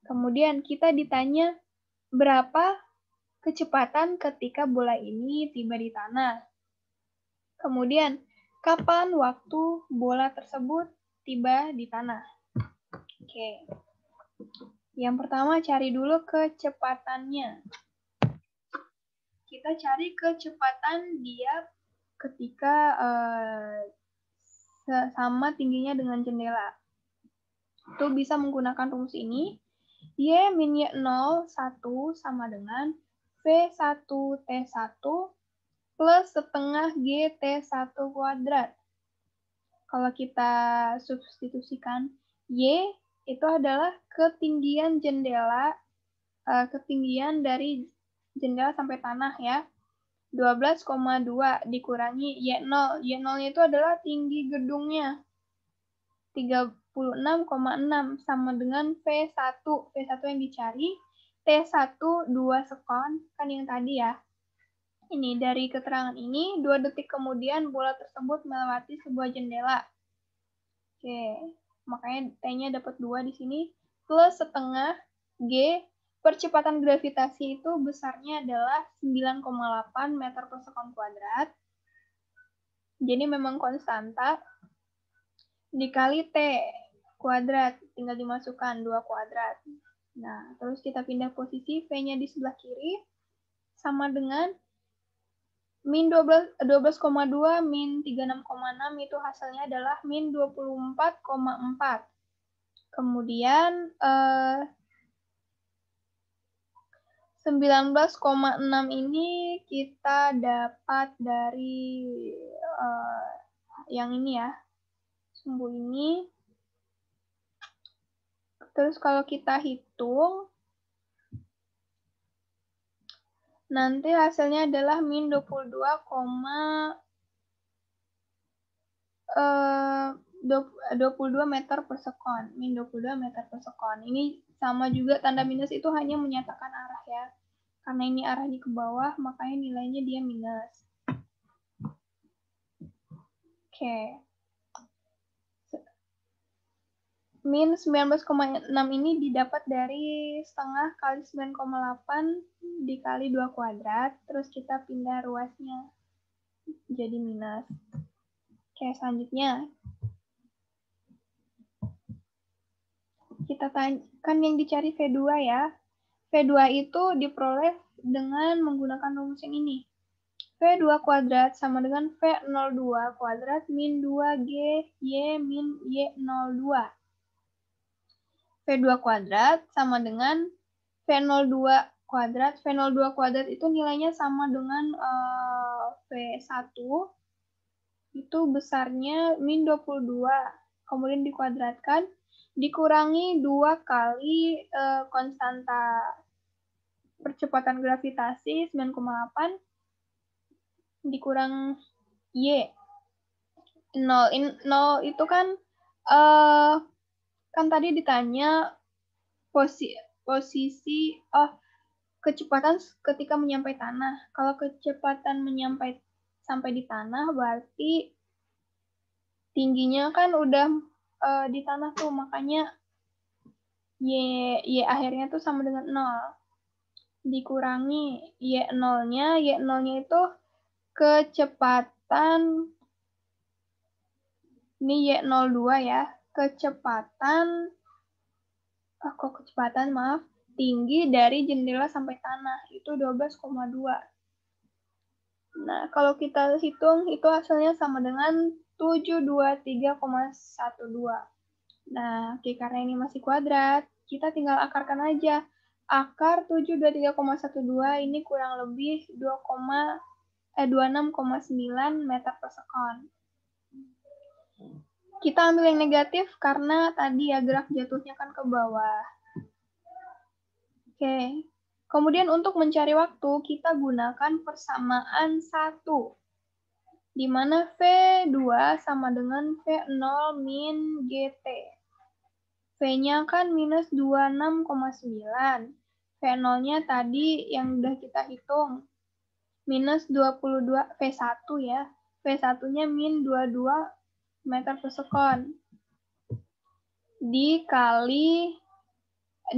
Kemudian kita ditanya berapa kecepatan ketika bola ini tiba di tanah. Kemudian, kapan waktu bola tersebut tiba di tanah? Oke. Yang pertama, cari dulu kecepatannya. Kita cari kecepatan dia ketika sama tingginya dengan jendela. Itu bisa menggunakan rumus ini. Y min Y0 1 sama dengan V1 T1 plus setengah GT1 kuadrat. Kalau kita substitusikan, Y itu adalah ketinggian jendela, ketinggian dari jendela sampai tanah ya. 12,2 dikurangi Y0. Y0 itu adalah tinggi gedungnya. 36,6 sama dengan V1. V1 yang dicari. T1 2 sekon, kan yang tadi ya. Ini dari keterangan ini, 2 detik kemudian bola tersebut melewati sebuah jendela. Oke, makanya T-nya dapat 2 di sini. Plus setengah G, percepatan gravitasi itu besarnya adalah 9,8 meter per sekon kuadrat. Jadi memang konstanta. Dikali T kuadrat, tinggal dimasukkan 2 kuadrat. Nah, terus kita pindah posisi, V-nya di sebelah kiri, sama dengan min 12,2 min 36,6 itu hasilnya adalah min 24,4. Kemudian 19,6 ini kita dapat dari yang ini ya, sumbu ini. Terus kalau kita hitung, nanti hasilnya adalah min 22 meter per sekon. Min 22 meter per sekon. Ini sama juga, tanda minus itu hanya menyatakan arah ya. Karena ini arahnya ke bawah, makanya nilainya dia minus. Oke. Min 19,6 ini didapat dari setengah kali 9,8 dikali 2 kuadrat. Terus kita pindah ruasnya jadi minus. Oke, selanjutnya. Kita tanyakan yang dicari V2 ya. V2 itu diperoleh dengan menggunakan rumus yang ini. V2 kuadrat sama dengan V02 kuadrat min 2G Y min Y02. V2 kuadrat sama dengan V02 kuadrat. V02 kuadrat itu nilainya sama dengan V1. Itu besarnya min 22. Kemudian dikuadratkan. Dikurangi 2 kali konstanta percepatan gravitasi 9,8 dikurang Y. 0 itu kan tadi ditanya posisi kecepatan ketika menyampai tanah. Kalau kecepatan sampai di tanah berarti tingginya kan udah di tanah tuh, makanya Y akhirnya tuh sama dengan 0. Dikurangi Y0-nya itu kecepatan, ini Y02 ya, kecepatan, tinggi dari jendela sampai tanah, itu 12,2. Nah, kalau kita hitung, itu hasilnya sama dengan 723,12. Nah, karena ini masih kuadrat, kita tinggal akarkan aja. Akar 723,12 ini kurang lebih 26,9 meter per sekon. Kita ambil yang negatif karena tadi ya graf jatuhnya kan ke bawah. Oke. Kemudian untuk mencari waktu, kita gunakan persamaan 1. Di mana V2 sama dengan V0 min GT. V-nya kan minus 26,9. V0-nya tadi yang udah kita hitung. Minus 22, V1 ya. V1-nya min 22 meter per sekon.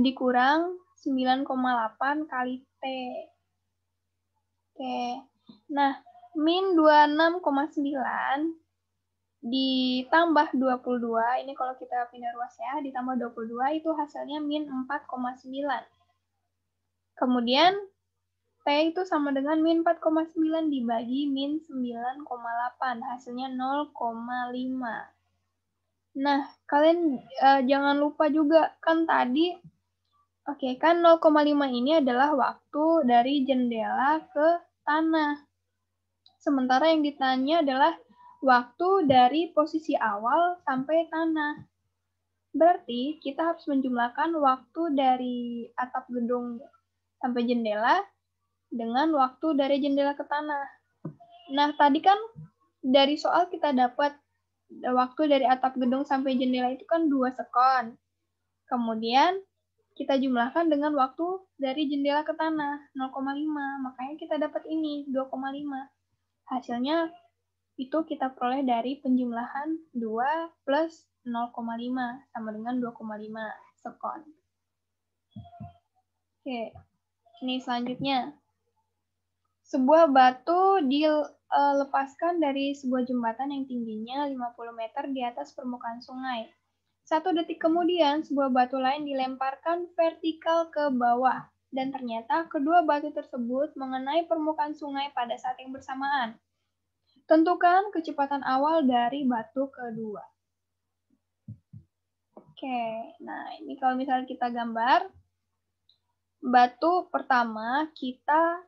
Dikurang 9,8 kali T. Oke. Nah, min 26,9 ditambah 22, ini kalau kita pindah ruas ya, ditambah 22 itu hasilnya min 4,9. Kemudian T itu sama dengan min 4,9 dibagi min 9,8, hasilnya 0,5. Nah, kalian jangan lupa juga, kan tadi, kan 0,5 ini adalah waktu dari jendela ke tanah. Sementara yang ditanya adalah waktu dari posisi awal sampai tanah. Berarti kita harus menjumlahkan waktu dari atap gedung sampai jendela dengan waktu dari jendela ke tanah. Nah, tadi kan dari soal kita dapat waktu dari atap gedung sampai jendela itu kan 2 sekon. Kemudian kita jumlahkan dengan waktu dari jendela ke tanah, 0,5. Makanya kita dapat ini, 2,5. Hasilnya itu kita peroleh dari penjumlahan 2 plus 0,5 sama dengan 2,5 sekon. Oke, ini selanjutnya. Sebuah batu dilepaskan dari sebuah jembatan yang tingginya 50 meter di atas permukaan sungai. 1 detik kemudian, sebuah batu lain dilemparkan vertikal ke bawah, dan ternyata kedua batu tersebut mengenai permukaan sungai pada saat yang bersamaan. Tentukan kecepatan awal dari batu kedua. Oke, nah ini kalau misalnya kita gambar, batu pertama kita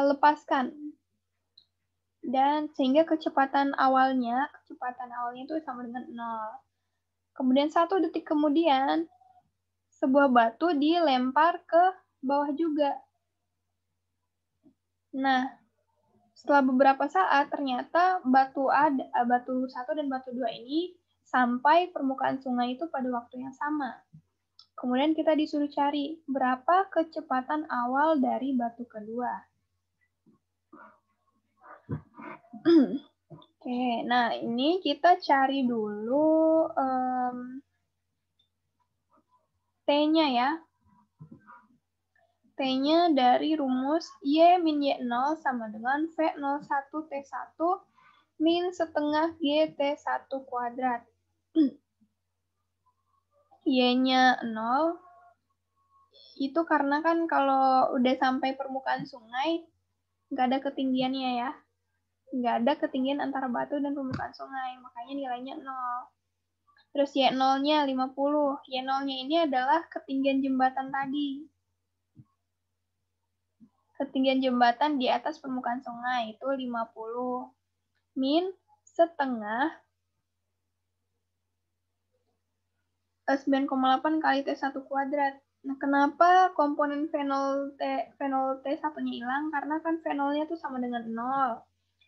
lepaskan. Dan sehingga kecepatan awalnya itu sama dengan 0. Kemudian 1 detik kemudian, sebuah batu dilempar ke bawah juga. Nah, setelah beberapa saat, ternyata batu 1 dan batu 2 ini sampai permukaan sungai itu pada waktu yang sama. Kemudian kita disuruh cari berapa kecepatan awal dari batu kedua. Oke, nah ini kita cari dulu T-nya ya. T-nya dari rumus Y min Y0 sama dengan V01 T1 min setengah G T1 kuadrat. Y-nya 0, itu karena kan kalau udah sampai permukaan sungai, nggak ada ketinggiannya ya. Nggak ada ketinggian antara batu dan permukaan sungai, makanya nilainya 0. Terus Y0-nya 50. Y0-nya ini adalah ketinggian jembatan tadi. Ketinggian jembatan di atas permukaan sungai itu 50. Min setengah 9,8 kali T1 kuadrat. Nah, kenapa komponen V0 T1-nya hilang? Karena kan V0-nya tuh sama dengan 0.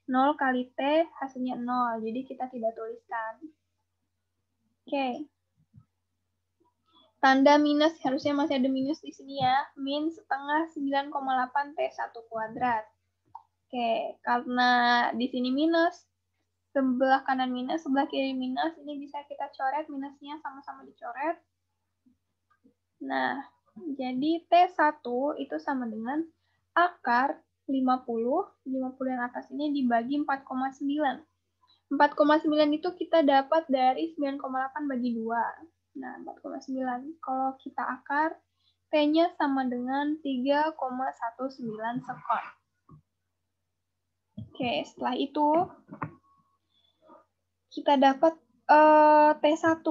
0 kali T hasilnya 0, jadi kita tidak tuliskan. Oke. Tanda minus, harusnya masih ada minus di sini ya. Min setengah 9,8 T1 kuadrat. Oke, karena di sini minus, sebelah kanan minus, sebelah kiri minus, ini bisa kita coret, minusnya sama-sama dicoret. Nah, jadi T1 itu sama dengan akar 50 yang atas ini dibagi 4,9. 4,9 itu kita dapat dari 9,8 bagi 2. Nah, 4,9. Kalau kita akar, T-nya sama dengan 3,19 sekon. Oke, setelah itu kita dapat T1.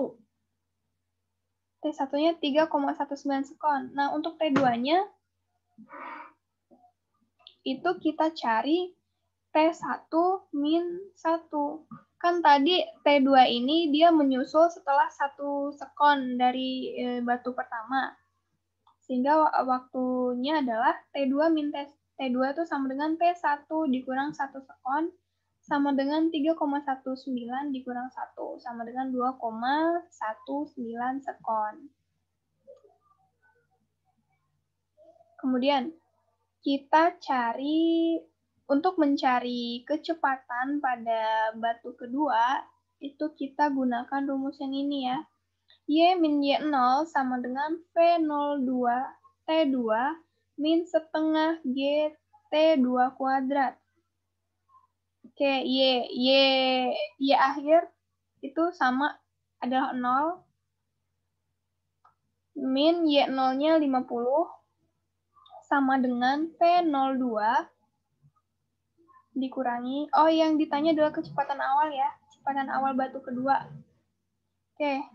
T1-nya 3,19 sekon. Nah, untuk T2-nya itu kita cari T1 min 1. Kan tadi T2 ini dia menyusul setelah 1 sekon dari batu pertama. Sehingga waktunya adalah T2 min T2 itu sama dengan T1 dikurang 1 sekon sama dengan 3,19 dikurang 1 sama dengan 2,19 sekon. Kemudian kita untuk mencari kecepatan pada batu kedua, itu kita gunakan rumus yang ini ya. Y min Y0 sama dengan V02 T2 min setengah G T2 kuadrat. Oke, Y akhir itu sama adalah 0. Min Y0-nya 50 sama dengan P02 dikurangi, yang ditanya adalah kecepatan awal ya, kecepatan awal batu kedua. Oke,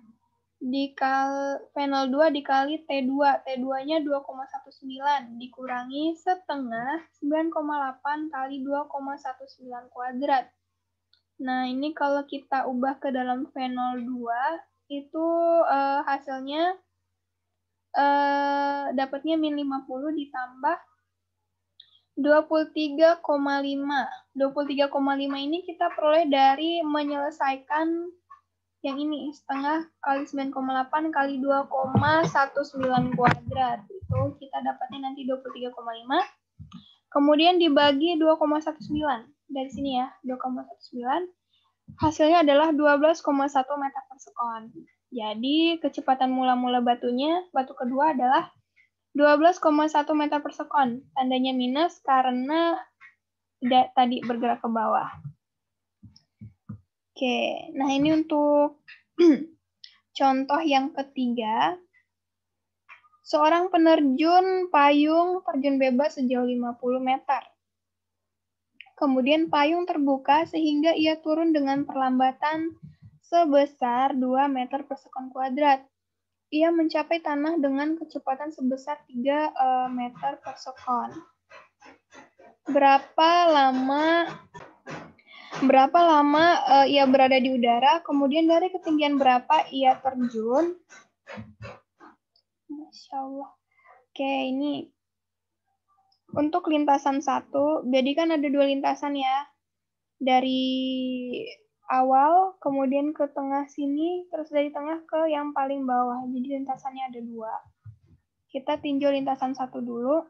P02 dikali T2, T2-nya 2,19 dikurangi setengah 9,8 kali 2,19 kuadrat. Nah, ini kalau kita ubah ke dalam V02, itu hasilnya dapatnya min 50 ditambah 23,5. 23,5 ini kita peroleh dari menyelesaikan yang ini, setengah kali 9,8 kali 2,19 kuadrat. Itu kita dapatnya nanti 23,5. Kemudian dibagi 2,19. Dari sini ya, 2,19. Hasilnya adalah 12,1 meter per sekon. Jadi kecepatan mula-mula batu kedua adalah 12,1 meter per sekon. Tandanya minus karena tadi bergerak ke bawah. Oke, nah ini untuk contoh yang ketiga. Seorang penerjun payung terjun bebas sejauh 50 meter. Kemudian payung terbuka sehingga ia turun dengan perlambatan sebesar 2 meter per sekon kuadrat. Ia mencapai tanah dengan kecepatan sebesar 3 meter per sekon. Berapa lama ia berada di udara, kemudian dari ketinggian berapa ia terjun. Masya Allah. Oke, ini untuk lintasan 1, jadi kan ada 2 lintasan ya. Dari awal, kemudian ke tengah sini, terus dari tengah ke yang paling bawah. Jadi lintasannya ada 2. Kita tinjau lintasan 1 dulu.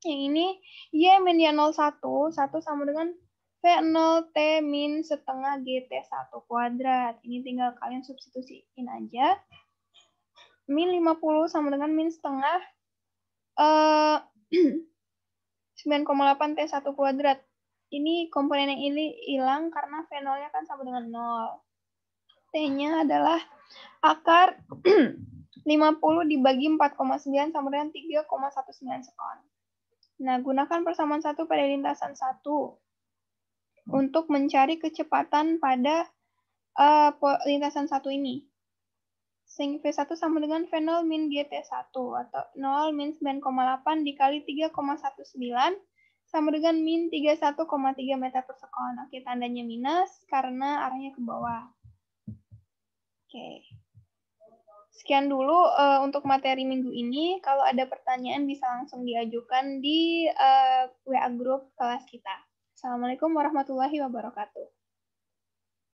Yang ini, Y min Y01, 1 sama dengan V0T min setengah GT1 kuadrat. Ini tinggal kalian substitusiin aja. Min 50 sama dengan min setengah 9,8 T1 kuadrat. Ini komponen yang ini hilang karena V0-nya kan sama dengan 0. T-nya adalah akar 50 dibagi 4,9 sama dengan 3,19 sekon. Nah, gunakan persamaan 1 pada lintasan 1 untuk mencari kecepatan pada lintasan 1 ini. Sehingga V1 sama dengan V0 min GT1 atau 0 min 9,8 dikali 3,19 sama dengan min 31,3 meter per sekon. Oke, tandanya minus karena arahnya ke bawah. Oke. Sekian dulu untuk materi minggu ini. Kalau ada pertanyaan bisa langsung diajukan di WA grup kelas kita. Assalamualaikum warahmatullahi wabarakatuh.